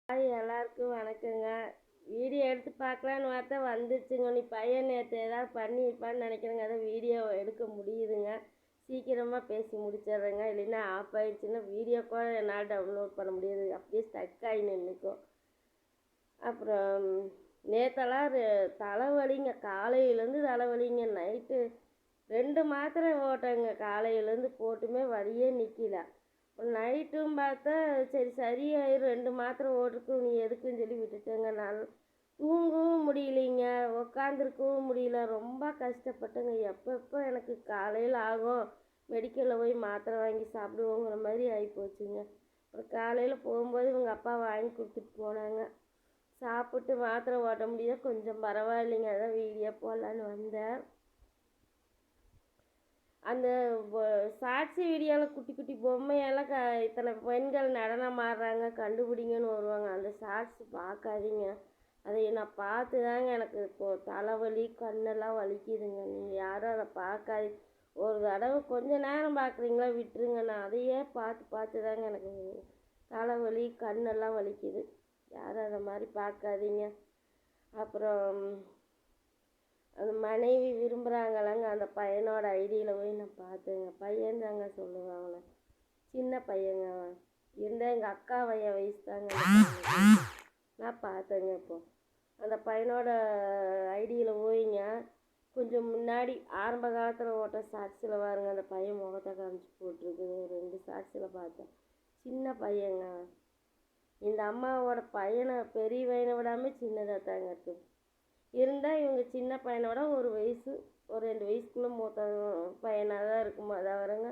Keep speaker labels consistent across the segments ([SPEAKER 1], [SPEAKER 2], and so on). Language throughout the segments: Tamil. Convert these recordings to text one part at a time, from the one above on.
[SPEAKER 1] ஹாய் எல்லாருக்கும் வணக்கங்க. வீடியோ எடுத்து பார்க்கலான்னு பார்த்தா வந்துச்சுங்க. நீ பையன் நேற்று ஏதாவது பண்ணியிருப்பான்னு நினைக்கிறேங்க. அதான் வீடியோ எடுக்க முடியுதுங்க. சீக்கிரமாக பேசி முடிச்சிடுறேங்க. இல்லைன்னா ஆஃப் ஆயிடுச்சுன்னா வீடியோ கூட என்னால் டவுன்லோட் பண்ண முடியாது. அப்படியே ஸ்டக் ஆகி நின்றுக்கும். அப்புறம் நேற்றெல்லாம் தலைவலிங்க. காலையிலேருந்து தலைவலிங்க. நைட்டு 2 மாத்திரை போட்டேங்க. காலையிலேருந்து போட்டுமே வலியே நிற்கல. நைட்டும் பார்த்தா சரி சரியாயிரும் 2 மாத்திரை ஓட்டுருக்கு நீ எதுக்குன்னு சொல்லி விட்டுட்டேங்க. நான் தூங்கவும் முடியலைங்க, உக்காந்துருக்கவும் முடியல, ரொம்ப கஷ்டப்பட்டேங்க. எப்பப்போ எனக்கு காலையில் ஆகும் மெடிக்கலில் போய் மாத்திரை வாங்கி சாப்பிடுவோங்கிற மாதிரி ஆகிப்போச்சுங்க. அப்புறம் காலையில் போகும்போது இவங்க அப்பா வாங்கி கொடுத்துட்டு போனாங்க. சாப்பிட்டு மாத்திரை ஓட்ட முடியாது, கொஞ்சம் பரவாயில்லைங்க. அதான் வீடியோ போடலான்னு வந்தேன். அந்த சாட்சி வீடியோவில் குட்டி குட்டி பொம்மையெல்லாம் இத்தனை பெண்கள் நடனம் ஆடுறாங்க கண்டுபிடிங்கன்னு வருவாங்க. அந்த ஷார்ட்ஸ் பார்க்காதீங்க. அதை நான் பார்த்து தாங்க எனக்கு இப்போது தலைவலி கண்ணெல்லாம் வலிக்குதுங்க. நீங்கள் யாரும் அதை பார்க்காது. ஒரு தடவை கொஞ்ச நேரம் பார்க்குறீங்களா விட்டுருங்க. நான் அதையே பார்த்து பார்த்து தாங்க எனக்கு தலைவலி கண்ணெல்லாம் வலிக்குது. யாரும் அதை மாதிரி பார்க்காதீங்க. அப்புறம் அந்த மனைவி விரும்புகிறாங்களாங்க. அந்த பையனோட ஐடியில் போய் நான் பார்த்தேங்க. பையன் தாங்க சொல்லுவாங்களே, சின்ன பையங்க இருந்தால் எங்கள் அக்கா பையன் வயசு தாங்க. நான் பார்த்தேங்க. இப்போ அந்த பையனோட ஐடியில் போயிங்க கொஞ்சம் முன்னாடி ஆரம்ப காலத்தில் ஓட்ட ஷார்ட்ஸில் பாருங்க, அந்த பையன் முகத்தை காமிச்சு போட்டிருக்குது. 2 ஷார்ட்ஸில் பார்த்தேன். சின்ன பையங்க. இந்த அம்மாவோட பையனை பெரிய பையனை விடாமல் சின்னதாக தாங்க இருக்குது. இருந்தால் இவங்க சின்ன பையனோட ஒரு 2 வயசுக்குள்ளே மூத்த பையனாக தான் இருக்குமா தவிரங்க.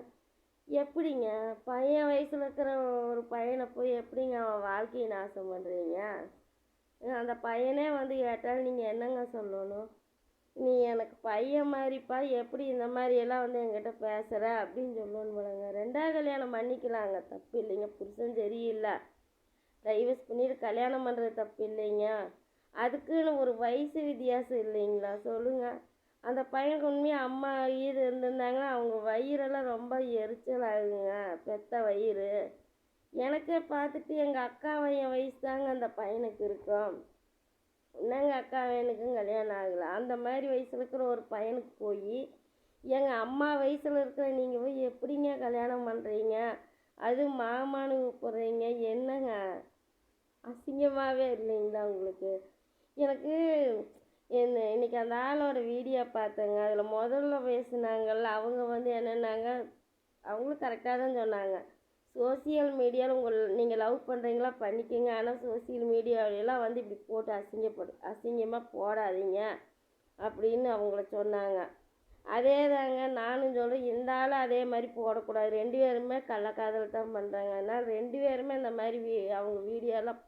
[SPEAKER 1] எப்படிங்க பையன் வயசில் இருக்கிற ஒரு பையனை போய் எப்படிங்க அவன் வாழ்க்கையை நாசம் பண்ணுறீங்க? அந்த பையனே வந்து கேட்டால் நீங்கள் என்னங்க சொல்லணும்? நீ எனக்கு பையன் மாதிரிப்பா, எப்படி இந்த மாதிரியெல்லாம் வந்து என்கிட்ட பேசுகிற அப்படின்னு சொல்லணும் போலங்க. 2ஆவது கல்யாணம் பண்ணிக்கலாங்க, தப்பு இல்லைங்க. புருஷன் சரியில்லை, டைவர்ஸ் பண்ணிட்டு கல்யாணம் பண்ணுறது தப்பு இல்லைங்க. அதுக்குன்னு ஒரு வயசு வித்தியாசம் இல்லைங்களா சொல்லுங்கள். அந்த பையனுக்கு உண்மையாக அம்மா ஈது இருந்திருந்தாங்கன்னா அவங்க வயிறெல்லாம் ரொம்ப எரிச்சல் ஆகுங்க. பெத்த வயிறு எனக்கே பார்த்துட்டு எங்கள் அக்கா பையன் வயசு தாங்க அந்த பையனுக்கு இருக்கும். என்னங்க அக்கா பையனுக்கும் கல்யாணம் ஆகலை. அந்த மாதிரி வயசில் இருக்கிற ஒரு பையனுக்கு போய் எங்கள் அம்மா வயசில் இருக்கிற நீங்கள் போய் எப்படிங்க கல்யாணம் பண்ணுறீங்க? அது மாமானு கூப்பிட்றீங்க. என்னங்க அசிங்கமாகவே இல்லைங்களா உங்களுக்கு? எனக்கு இன்றைக்கி அந்த ஆளோட வீடியோ பார்த்தேங்க. அதில் முதல்ல பேசுனாங்கள்ல அவங்க வந்து என்னென்னாங்க, அவங்களும் கரெக்டாக தான் சொன்னாங்க. சோசியல் மீடியாவில் நீங்கள் லவ் பண்ணுறீங்களா பண்ணிக்கோங்க, ஆனால் சோசியல் மீடியாவிலலாம் வந்து இப்படி போட்டு அசிங்கமாக போடாதீங்க அப்படின்னு அவங்கள சொன்னாங்க. அதே தாங்க நானும் சொல்கிறேன். இந்த ஆள் அதே மாதிரி போடக்கூடாது. 2 பேருமே கள்ளக்காதல் தான் பண்ணுறாங்க. அதனால் 2 பேருமே இந்த மாதிரி அவங்க வீடியோலாம்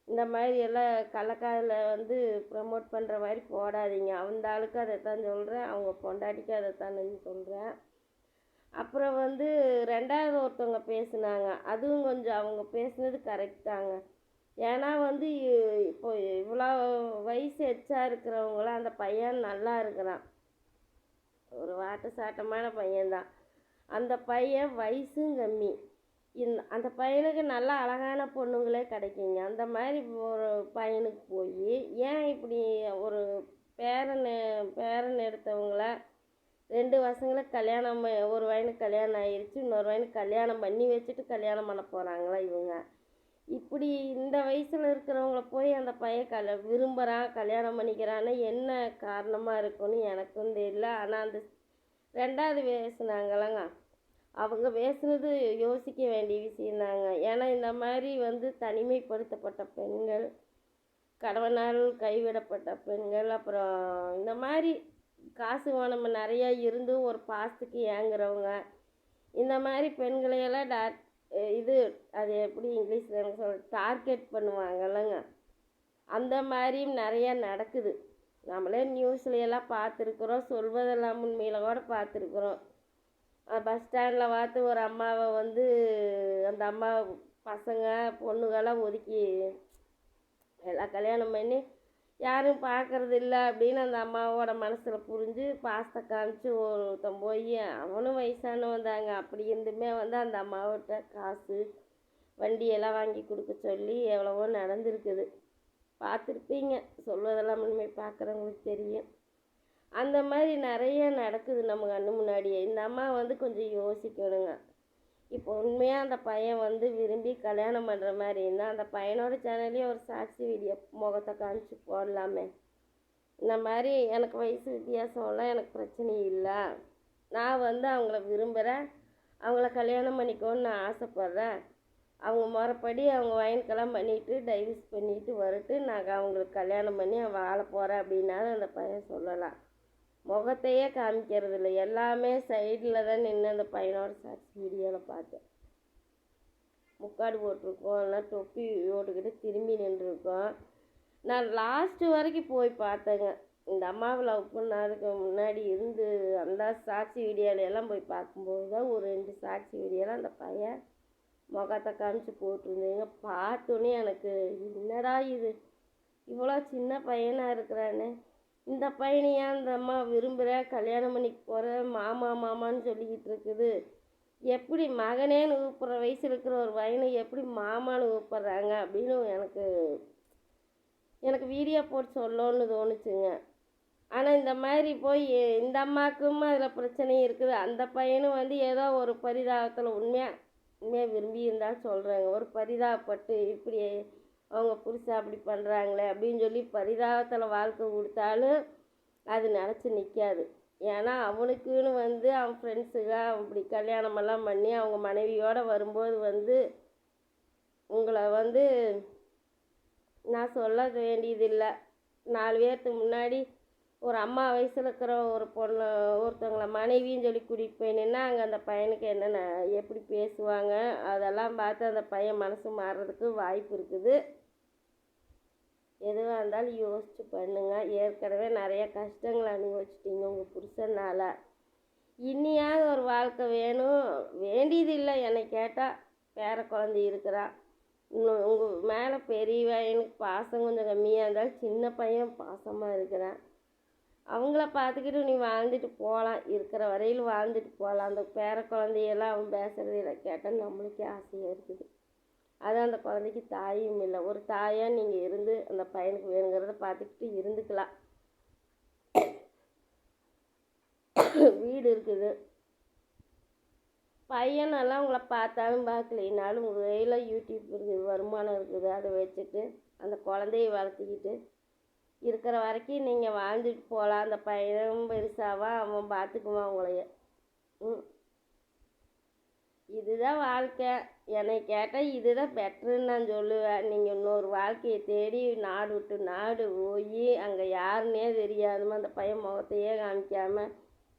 [SPEAKER 1] இந்த மாதிரி எல்லாம் கள்ளக்காதலை வந்து ப்ரமோட் பண்ணுற மாதிரி போடாதீங்க. அந்த ஆளுக்கு அதை தான் சொல்கிறேன், அவங்க பொண்டாட்டிக்கு அதை தான் சொல்கிறேன். அப்புறம் வந்து 2ஆவது ஒருத்தவங்க பேசுனாங்க. அதுவும் கொஞ்சம் அவங்க பேசுனது கரெக்ட் தாங்க. ஏன்னா வந்து இப்போ இவ்வளோ வயசு எச்சா இருக்கிறவங்களாம் அந்த பையன் நல்லா இருக்கிறான், ஒரு வாட்ட சாட்டமான பையன்தான். அந்த பையன் வயசும் கம்மி. அந்த பையனுக்கு நல்லா அழகான பொண்ணுங்களே கிடைக்குங்க. அந்த மாதிரி ஒரு பையனுக்கு போய் ஏன் இப்படி ஒரு பேரன் எடுத்தவங்கள 2 பசங்களுக்கு கல்யாணம், ஒரு பையனுக்கு கல்யாணம் ஆயிடுச்சு, இன்னொரு பையனுக்கு கல்யாணம் பண்ணி வச்சுட்டு கல்யாணம் பண்ண போகிறாங்களா இவங்க? இப்படி இந்த வயசில் இருக்கிறவங்கள போய் அந்த பையன் விரும்புகிறான், கல்யாணம் பண்ணிக்கிறான்னு என்ன காரணமாக இருக்குன்னு எனக்கும் தெரியல. ஆனால் அந்த 2ஆவது பேசுனாங்களங்க, அவங்க பேசுனது யோசிக்க வேண்டிய விஷயந்தாங்க. ஏன்னா இந்த மாதிரி வந்து தனிமைப்படுத்தப்பட்ட பெண்கள், கணவனால் கைவிடப்பட்ட பெண்கள், அப்புறம் இந்த மாதிரி காசு பணம் நிறையா இருந்தும் ஒரு பாசத்துக்கு ஏங்குறவங்க, இந்த மாதிரி பெண்களையெல்லாம் அது எப்படி இங்கிலீஷில் எனக்கு டார்கெட் பண்ணுவாங்கல்லங்க. அந்த மாதிரியும் நிறையா நடக்குது. நம்மளே நியூஸ்லையெல்லாம் பார்த்துருக்குறோம், சொல்வதெல்லாம் உண்மையில் கூட பார்த்துருக்குறோம். பஸ் ஸ்டாண்டில் பார்த்து ஒரு அம்மாவை வந்து அந்த அம்மா பசங்க பொண்ணுங்கெல்லாம் ஒதுக்கி எல்லாம் கல்யாணம் பண்ணி யாரும் பார்க்கறது இல்லை அப்படின்னு அந்த அம்மாவோட மனசில் புரிஞ்சு பாசத்தை காமிச்சு ஒருத்தன் போய் அவனும் வயசானவன் தாங்க. அப்படி இருந்துமே வந்து அந்த அம்மாவிட்ட காசு வண்டியெல்லாம் வாங்கி கொடுக்க சொல்லி எவ்வளவோ நடந்திருக்குது. பார்த்துருப்பீங்க, சொல்வதெல்லாம் உண்மை, பார்க்குறவங்களுக்கு தெரியும். அந்த மாதிரி நிறைய நடக்குது நம்ம கண்ணு முன்னாடியே. இந்த அம்மா வந்து கொஞ்சம் யோசிக்கணுங்க. இப்போ உண்மையாக அந்த பையன் வந்து விரும்பி கல்யாணம் பண்ணுற மாதிரி இருந்தால் அந்த பையனோட சேனல்லே ஒரு சாட்சி வீடியோ முகத்தை காமிச்சு போடலாமே. இந்த மாதிரி எனக்கு வயசு வித்தியாசம்லாம் எனக்கு பிரச்சனை இல்லை, நான் வந்து அவங்கள விரும்புகிறேன், அவங்கள கல்யாணம் பண்ணிக்கோன்னு நான் ஆசைப்பட்றேன், அவங்க முறைப்படி அவங்க வயனுக்கெல்லாம் பண்ணிவிட்டு டைவர்ஸ் பண்ணிவிட்டு வரட்டு, நாங்கள் அவங்களுக்கு கல்யாணம் பண்ணி வாழ போகிறேன் அப்படின்னாலும் அந்த பையன் சொல்லலாம். முகத்தையே காமிக்கிறது இல்லை, எல்லாமே சைடில் தான் நின்று அந்த பையனோட சாட்சி வீடியோவில் பார்த்தேன். முக்காடு போட்டிருக்கோம், இல்லை தொப்பி ஓட்டுக்கிட்டு திரும்பி நின்றுருக்கோம். நான் லாஸ்ட்டு வரைக்கும் போய் பார்த்தேங்க. இந்த அம்மாவை லவ் பண்ணதுக்கு முன்னாடி இருந்து அந்த சாட்சி வீடியோலையெல்லாம் போய் பார்க்கும்போது தான் ஒரு 2 சாட்சி வீடியோலாம் அந்த பையன் முகத்தை காமிச்சு போட்டிருந்தீங்க. பார்த்தோன்னே எனக்கு என்னடா இது, இவ்வளோ சின்ன பையனாக இருக்கிறானே, இந்த பையனையா அந்த அம்மா விரும்புகிற, கல்யாணம் பண்ணிக்கு போகிற, மாமா மாமான்னு சொல்லிக்கிட்டு இருக்குது. எப்படி மகனேன்னு கூப்பிட்ற வயசில் இருக்கிற ஒரு பையனை எப்படி மாமான்னு கூப்பிட்றாங்க அப்படின்னு எனக்கு வீடியோ போட்டு சொல்லணும்னு தோணுச்சுங்க. ஆனால் இந்த மாதிரி போய் இந்த அம்மாவுக்கும் அதில் பிரச்சனையும் இருக்குது. அந்த பையனும் வந்து ஏதோ ஒரு பரிதாபத்தில் உண்மையாக விரும்பி இருந்தாலும் சொல்கிறாங்க, ஒரு பரிதாபப்பட்டு இப்படி அவங்க புருஷன் அப்படி பண்ணுறாங்களே அப்படின்னு சொல்லி பரிதாபத்தில் வாழ்க்கை கொடுத்தாலும் அது நினச்சி நிற்காது. ஏன்னா அவனுக்குன்னு வந்து அவன் ஃப்ரெண்ட்ஸுங்க அப்படி கல்யாணமெல்லாம் பண்ணி அவங்க மனைவியோடு வரும்போது வந்து உங்களை வந்து நான் சொல்ல வேண்டியதில்லை. 4 பேர்த்துக்கு முன்னாடி ஒரு அம்மா வயசில் இருக்கிற ஒரு பொண்ணு ஒருத்தவங்கள மனைவின்னு சொல்லி கூட்டிகிட்டு போய் நின்னா அங்கே அந்த பையனுக்கு என்னென்ன எப்படி பேசுவாங்க அதெல்லாம் பார்த்து அந்த பையன் மனசு மாறுறதுக்கு வாய்ப்பு இருக்குது. எதுவாக இருந்தாலும் யோசிச்சு பண்ணுங்க. ஏற்கனவே நிறைய கஷ்டங்களை அனுபவிச்சிட்டிங்க உங்கள் புருஷனால். இனியாவது ஒரு வாழ்க்கை வேணும், வேண்டியதில்லை என்னை கேட்டால். பேர குழந்தை இருக்கிறா, இன்னும் உங்கள் மேலே பெரிய பையனுக்கு பாசம் கொஞ்சம் கம்மியாக இருந்தாலும் சின்ன பையன் பாசமாக இருக்கிறான். அவங்கள பார்த்துக்கிட்டு நீ வாழ்ந்துட்டு போகலாம், இருக்கிற வரையில் வாழ்ந்துட்டு போகலாம். அந்த பேர குழந்தையெல்லாம் அவன் பேசுகிறதில்ல கேட்டால் நம்மளுக்கே ஆசையாக இருக்குது. அது அந்த குழந்தைக்கு தாயும் இல்லை. ஒரு தாயாக நீங்கள் இருந்து அந்த பையனுக்கு வேணுங்கிறத பார்த்துக்கிட்டு இருந்துக்கலாம். வீடு இருக்குது, பையனெல்லாம் உங்களை பார்த்தாலும் பார்க்கலைனாலும் உங்கள் கையில் யூடியூப் இருக்குது, வருமானம் இருக்குது, அதை வச்சுட்டு அந்த குழந்தைய வளர்த்திக்கிட்டு இருக்கிற வரைக்கும் நீங்கள் வாழ்ந்துட்டு போகலாம். அந்த பையனும் பெருசாவான், அவன் பார்த்துக்குவான் உங்களைய. இதுதான் வாழ்க்கை. என்னை கேட்டால் இதுதான் பெட்டருன்னு நான் சொல்லுவேன். நீங்கள் இன்னொரு வாழ்க்கையை தேடி நாடு விட்டு நாடு போய் அங்கே யாருன்னே தெரியாதுமா அந்த பையன் முகத்தையே காமிக்காமல்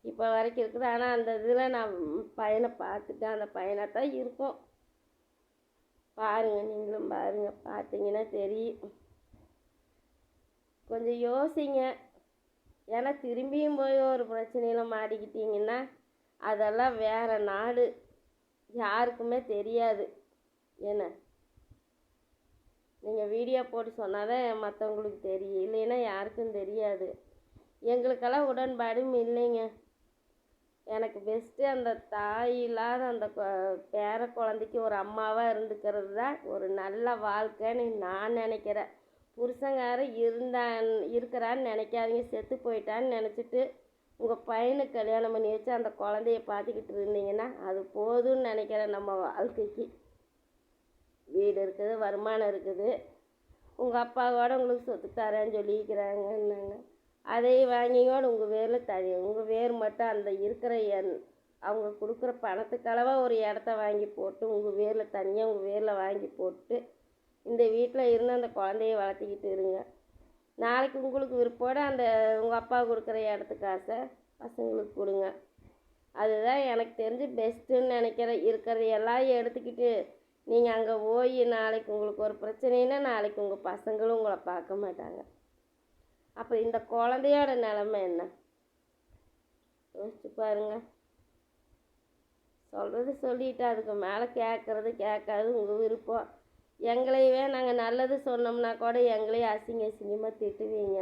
[SPEAKER 1] இப்போ வரைக்கும் இருக்குது. ஆனால் அந்த இதில் நான் பையனை பார்த்துட்டேன், அந்த பையனாக தான் இருக்கும். பாருங்கள், நீங்களும் பாருங்கள், பார்த்தீங்கன்னா தெரியும். கொஞ்சம் யோசிங்க. ஏன்னா திரும்பியும் போய் ஒரு பிரச்சனையில் மாட்டிக்கிட்டீங்கன்னா அதெல்லாம் வேறு நாடு, யாருக்குமே தெரியாது. என்ன நீங்கள் வீடியோ போட்டு சொன்னால் தான் மற்றவங்களுக்கு தெரியும், இல்லைன்னா யாருக்கும் தெரியாது. எங்களுக்கெல்லாம் உடன்பாடும் இல்லைங்க. எனக்கு பெஸ்ட்டு அந்த தாய் இல்லாத அந்த பேர குழந்தைக்கு ஒரு அம்மாவாக இருந்துக்கிறது தான் ஒரு நல்ல வாழ்க்கைன்னு நான் நினைக்கிறேன். புருஷங்காரன் இருக்கிறான்னு நினைக்காதீங்க, செத்து போயிட்டான்னு நினச்சிட்டு உங்கள் பையனுக்கு கல்யாணம் பண்ணி வச்சு அந்த குழந்தைய பார்த்துக்கிட்டு இருந்தீங்கன்னா அது போதும்னு நினைக்கிறேன். நம்ம வாழ்க்கைக்கு வீடு இருக்குது, வருமானம் இருக்குது, உங்கள் அப்பாவோட உங்களுக்கு சொத்து தரேன்னு சொல்லிக்கிறாங்கன்னாங்க. அதையும் வாங்கிங்கோடு உங்கள் பேரில் உங்கள் பேர் மட்டும் அந்த இருக்கிற அவங்க கொடுக்குற பணத்துக்களவாக ஒரு இடத்த வாங்கி போட்டு உங்கள் பேரில் தனியாக உங்கள் பேரில் வாங்கி போட்டு இந்த வீட்டில் இருந்து அந்த குழந்தைய வளர்த்திக்கிட்டு இருங்க. நாளைக்கு உங்களுக்கு விருப்போட அந்த உங்கள் அப்பா கொடுக்குற இடத்துக்கு ஆசை பசங்களுக்கு கொடுங்க. அதுதான் எனக்கு தெரிஞ்சு பெஸ்ட்டுன்னு நினைக்கிறேன். இருக்கிறது எல்லாம் எடுத்துக்கிட்டு நீங்கள் அங்கே போய் நாளைக்கு உங்களுக்கு ஒரு பிரச்சனைன்னா நாளைக்கு உங்கள் பசங்களும் உங்களை பார்க்க மாட்டாங்க. அப்போ இந்த குழந்தையோட நிலமை என்ன யோசிச்சு பாருங்க. சொல்கிறது சொல்லிவிட்டு அதுக்கு மேலே கேட்காது உங்கள் விருப்பம். எங்களையவே நாங்கள் நல்லது சொன்னோம்னா கூட எங்களையும் அசிங்கமாக திட்டுவீங்க.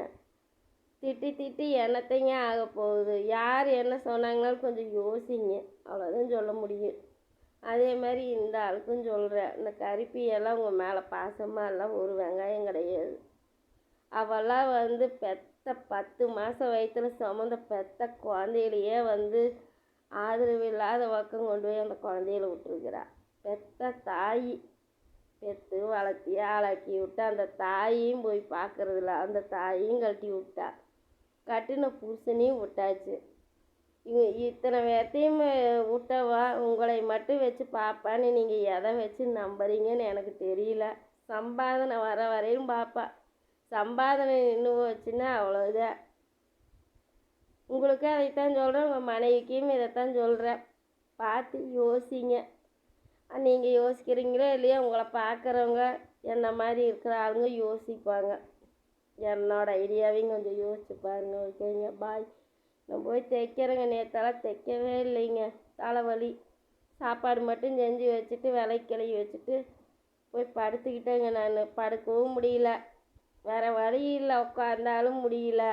[SPEAKER 1] திட்டி என்னத்தைங்க ஆக போகுது? யார் என்ன சொன்னாங்கனாலும் கொஞ்சம் யோசிங்க, அவ்வளோதான் சொல்ல முடியும். அதே மாதிரி இந்த ஆளுக்கும் சொல்கிறேன், இந்த கருப்பியெல்லாம் உங்கள் மேலே பாசமாக எல்லாம் ஒரு வெங்காயம் கிடையாது. அவெல்லாம் வந்து பெத்த 10 மாதம் வயிற்றுல சுமந்த பெத்த குழந்தையிலையே வந்து ஆதரவு இல்லாத பக்கம் கொண்டு போய் அந்த குழந்தையில விட்டுருக்குறா. பெத்த தாய் பெற்று வளர்த்தி ஆளாக்கி விட்டா, அந்த தாயையும் போய் பார்க்கறதில்ல, அந்த தாயையும் கழட்டி விட்டா, கட்டின புருஷனையும் விட்டாச்சு. இத்தனை பேர்த்தையும் விட்டவா உங்களை மட்டும் வச்சு பார்ப்பான்னு நீங்கள் எதை வச்சு நம்புறீங்கன்னு எனக்கு தெரியல. சம்பாதனை வர வரையும் பார்ப்பா, சம்பாதனை நின்று போச்சுன்னா அவ்வளோதான். உங்களுக்கு அதைத்தான் சொல்கிறேன், உங்கள் மனைவிக்கும் இதைத்தான் சொல்கிறேன். பார்த்து யோசிங்க. நீங்கள் யோசிக்கிறீங்களோ இல்லையா, உங்களை பார்க்குறவங்க என்ன மாதிரி இருக்கிற ஆளுங்க யோசிப்பாங்க. என்னோட ஐடியாவையும் கொஞ்சம் யோசிச்சு பாருங்க. ஓகேங்க, பாய். நான் போய் தைக்கிறேங்க. நேற்றெல்லாம் தைக்கவே இல்லைங்க, தலைவலி. சாப்பாடு மட்டும் செஞ்சு வச்சுட்டு விலைக்கு கிளவி வச்சுட்டு போய் படுத்துக்கிட்டேங்க. நான் படுக்கவும் முடியல, வேறு வழி இல்லை, உட்காந்தாலும் முடியல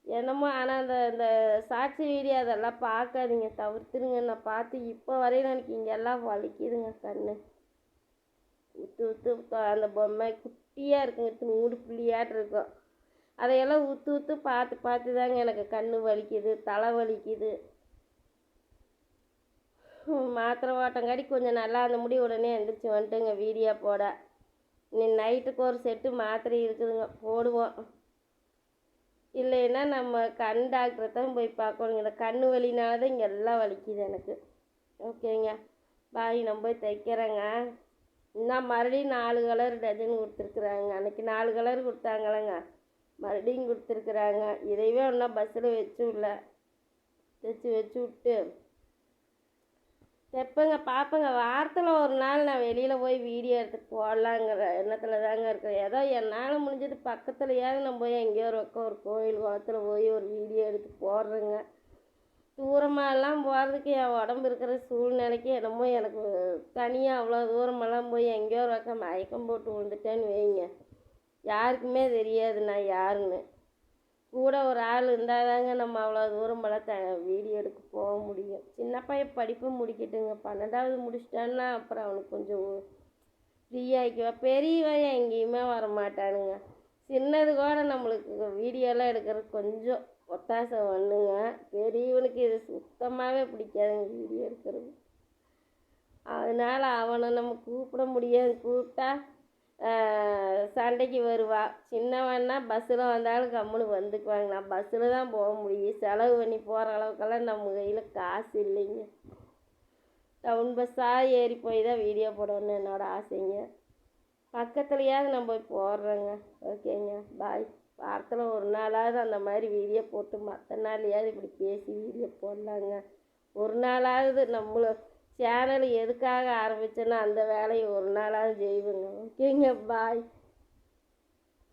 [SPEAKER 1] என்னமோ. ஆனால் அந்த சாட்சி வீடியோ அதெல்லாம் பார்க்காதீங்க, தவிர்த்துருங்க. நான் பார்த்து இப்போ வரையும் எனக்கு இங்கெல்லாம் வலிக்குதுங்க கண்ணு. உத்து உத்து அந்த பொம்மை குட்டியாக இருக்குங்க, நூறு புள்ளியாட்டு இருக்கும். அதையெல்லாம் உத்து உத்து பார்த்து பார்த்து தாங்க எனக்கு கண்ணு வலிக்குது, தலை வலிக்குது. மாத்திரை ஓட்டங்காட்டி கொஞ்சம் நல்லா அந்த முடி உடனே எந்திரிச்சு வந்துட்டுங்க வீடியோ போட. நீ நைட்டுக்கு ஒரு செட்டு மாத்திரை இருக்குதுங்க, போடுவோம். இல்லைன்னா நம்ம கண் டாக்டரை தான் போய் பார்க்கணுங்க. இந்த கண் வலினால தான் இங்கே எல்லாம் வலிக்குது எனக்கு. ஓகேங்க, பாய். நம்ம போய் தைக்கிறேங்க. இன்னும் மறுபடியும் 4 கலர் டஜன் கொடுத்துருக்குறாங்க. அன்றைக்கி 4 கலர் கொடுத்தாங்களேங்க, மறுபடியும் கொடுத்துருக்குறாங்க. இதையவே ஒன்றா பஸ்ஸில் வச்சு இல்லை தைச்சி வச்சு விட்டு தைப்பேங்க, பார்ப்பேங்க. வாரத்தில் ஒரு நாள் நான் வெளியில் போய் வீடியோ எடுத்து போடலாங்கிற எண்ணத்தில் தாங்க இருக்கிறேன். ஏதோ என்னால் முடிஞ்சது பக்கத்துலையாவது நான் போய் எங்கேயோ ஒரு கோயில் குளத்தில் போய் ஒரு வீடியோ எடுத்து போடுறேங்க. தூரமாகலாம் போகிறதுக்கு என் உடம்பு இருக்கிற சூழ்நிலைக்கு என்னமோ எனக்கு தனியாக அவ்வளோ தூரமெல்லாம் போய் எங்கேயோ ஒரு பக்கம் மயக்கம் போட்டு விழுந்துட்டேன்னு வைங்க, யாருக்குமே தெரியாது நான் யாருன்னு. கூட ஒரு ஆள் இருந்தால் தாங்க நம்ம அவ்வளோ தூரமெல்லாம் வீடியோ எடுக்க போக முடியும். சின்ன பையன் படிப்பு முடிக்கட்டுங்க, 12வது முடிச்சிட்டான்னா அப்புறம் அவனுக்கு கொஞ்சம் ஃப்ரீயாகிக்குவேன். பெரியவன் எங்கேயுமே வரமாட்டானுங்க. சின்னது கூட நம்மளுக்கு வீடியோலாம் எடுக்கிறது கொஞ்சம் ஒத்தாசை பண்ணுங்க. பெரியவனுக்கு இது சுத்தமாகவே பிடிக்காதுங்க வீடியோ எடுக்கிறது. அதனால் அவனை நம்ம கூப்பிட முடியாது, கூப்பிட்டா சண்டைக்கு வருவா. சின்னவன்னா பஸ்ஸில் வந்தாலும் கம்முன்னு வந்துக்குவாங்க. நான் பஸ்ஸில் தான் போக முடியும், செலவு பண்ணி போகிற அளவுக்கெல்லாம் நம்ம கையில் காசு இல்லைங்க. டவுன் பஸ்ஸாக ஏறி போய் தான் வீடியோ போடணும்னு என்னோடய ஆசைங்க. பக்கத்துலையாவது நான் போய் போடுறேங்க. ஓகேங்க, பாய். வாரத்தில் ஒரு நாளாவது அந்த மாதிரி வீடியோ போட்டு மற்ற நாளையாவது இப்படி பேசி வீடியோ போடலாங்க. ஒரு நாளாவது நம்மள சேனல் எதுக்காக ஆரம்பிச்சேன்னா அந்த வேலையை ஒரு நாளாவது செய்வேங்க. ஓகேங்க, பாய்.